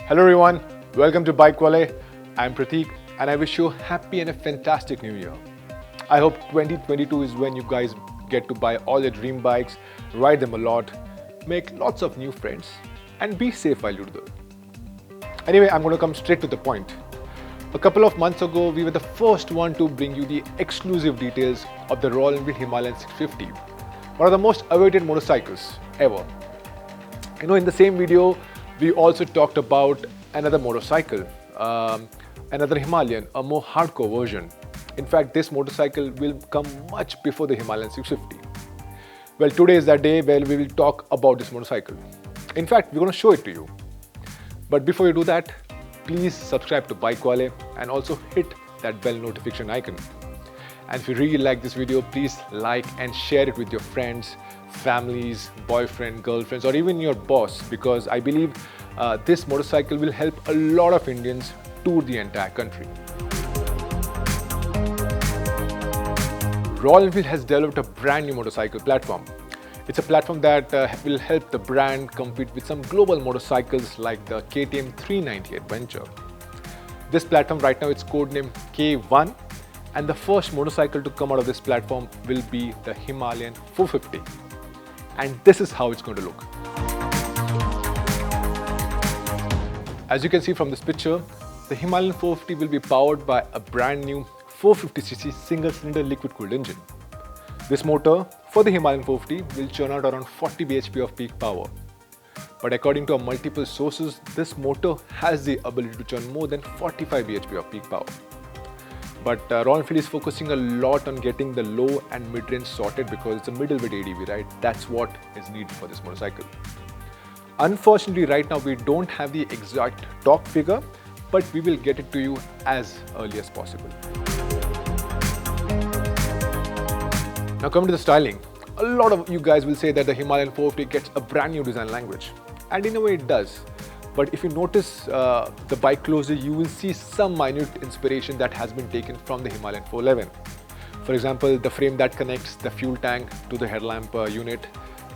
Hello everyone, welcome to Bike Wale. I'm Prateek and I wish you a happy and a fantastic new year. I hope 2022 is when you guys get to buy all your dream bikes, ride them a lot, make lots of new friends and be safe while you do it. Anyway, I'm going to come straight to the point. A couple of months ago, we were the first one to bring you the exclusive details of the Royal Enfield Himalayan 650, one of the most awaited motorcycles ever. In the same video, we also talked about another motorcycle, another Himalayan, a more hardcore version. In fact, this motorcycle will come much before the Himalayan 650. Well, today is that day where we will talk about this motorcycle. In fact, we're going to show it to you. But before you do that, please subscribe to Bike Wale and also hit that bell notification icon. And if you really like this video, please like and share it with your friends, families, boyfriend, girlfriends, or even your boss, because I believe this motorcycle will help a lot of Indians tour the entire country. Royal Enfield has developed a brand new motorcycle platform. It's a platform that will help the brand compete with some global motorcycles like the KTM 390 Adventure. This platform right now, it's codenamed K1, and the first motorcycle to come out of this platform will be the Himalayan 450. And this is how it's going to look. As you can see from this picture, the Himalayan 450 will be powered by a brand new 450cc single-cylinder liquid-cooled engine. This motor for the Himalayan 450 will churn out around 40 bhp of peak power. But according to multiple sources, this motor has the ability to churn more than 45 bhp of peak power. But Royal Enfield is focusing a lot on getting the low and mid-range sorted because it's a middleweight ADV, right? That's what is needed for this motorcycle. Unfortunately, right now we don't have the exact torque figure, but we will get it to you as early as possible. Now coming to the styling, a lot of you guys will say that the Himalayan 450 gets a brand new design language, and in a way it does. But if you notice the bike closely, you will see some minute inspiration that has been taken from the Himalayan 411. For example, the frame that connects the fuel tank to the headlamp unit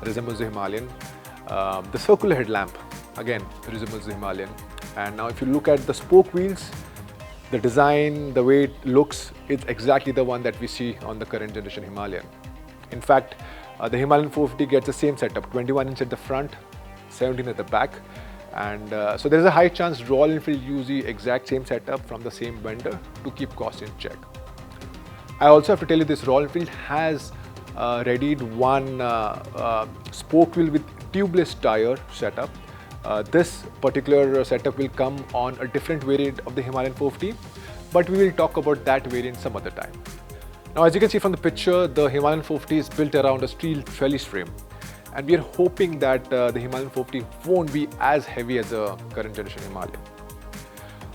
resembles the Himalayan. The circular headlamp, again, resembles the Himalayan. And now if you look at the spoke wheels, the design, the way it looks, it's exactly the one that we see on the current generation Himalayan. In fact, the Himalayan 450 gets the same setup, 21 inch at the front, 17 at the back. And so there's a high chance Royal Enfield use the exact same setup from the same vendor to keep costs in check. I also have to tell you this, Royal Enfield has readied one spoke wheel with tubeless tire setup. This particular setup will come on a different variant of the Himalayan 450, but we will talk about that variant some other time. Now, as you can see from the picture, the Himalayan 450 is built around a steel trellis frame. And we are hoping that the Himalayan 450 won't be as heavy as the current generation Himalayan.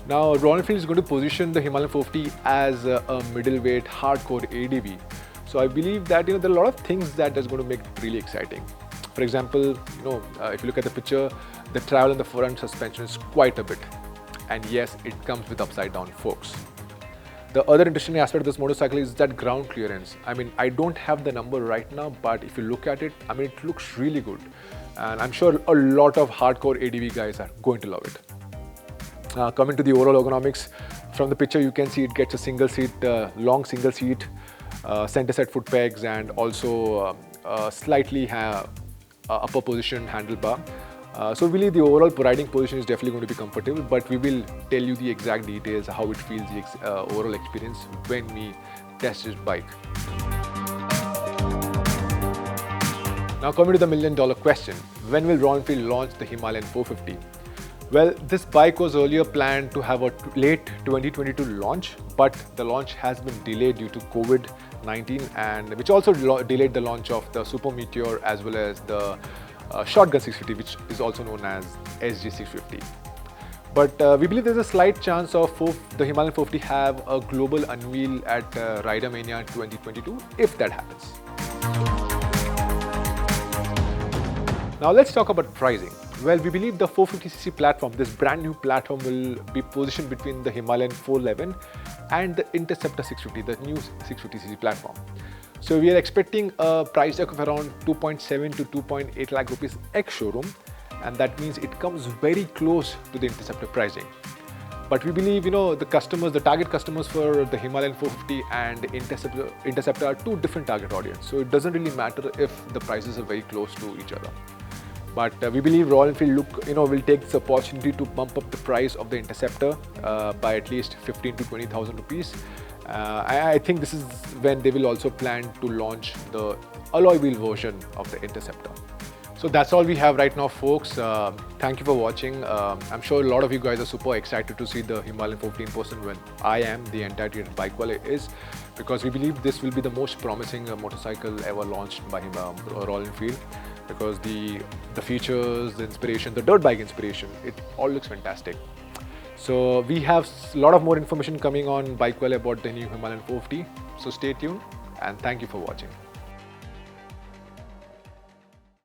Now, Royal Enfield is going to position the Himalayan 450 as a middleweight hardcore ADV. So I believe that there are a lot of things that is going to make it really exciting. For example, if you look at the picture, the travel in the front suspension is quite a bit. And yes, it comes with upside down forks. The other interesting aspect of this motorcycle is that ground clearance. I don't have the number right now, but if you look at it, it looks really good. And I'm sure a lot of hardcore ADV guys are going to love it. Coming to the overall ergonomics, from the picture you can see it gets a single seat, long single seat, center set foot pegs, and also slightly upper position handlebar. So really the overall riding position is definitely going to be comfortable, but we will tell you the exact details, how it feels, the overall experience when we test this bike. Now coming to the million-dollar question, when will Royal Enfield launch the Himalayan 450? Well, this bike was earlier planned to have a late 2022 launch, but the launch has been delayed due to COVID-19, and which also delayed the launch of the Super Meteor as well as the Shotgun 650, which is also known as SG650. But we believe there's a slight chance of the Himalayan 450 have a global unveil at Ridermania 2022, if that happens. Now let's talk about pricing. Well, we believe the 450cc platform, this brand new platform, will be positioned between the Himalayan 411 and the Interceptor 650, the new 650cc platform. So we are expecting a price tag of around 2.7 to 2.8 lakh rupees ex-showroom and that means it comes very close to the Interceptor pricing. But we believe, the target customers for the Himalayan 450 and Interceptor are two different target audience. So it doesn't really matter if the prices are very close to each other. But we believe Royal Enfield will take this opportunity to bump up the price of the Interceptor by at least 15 to 20,000 rupees. I think this is when they will also plan to launch the alloy wheel version of the Interceptor. So that's all we have right now, folks. Thank you for watching. I'm sure a lot of you guys are super excited to see the Himalayan 450 in person when I am, the entire team at Bikewala is, because we believe this will be the most promising motorcycle ever launched by Royal Enfield, because the features, the inspiration, the dirt bike inspiration, it all looks fantastic. So we have a lot of more information coming on Bikewala about the new Himalayan 450. So stay tuned and thank you for watching.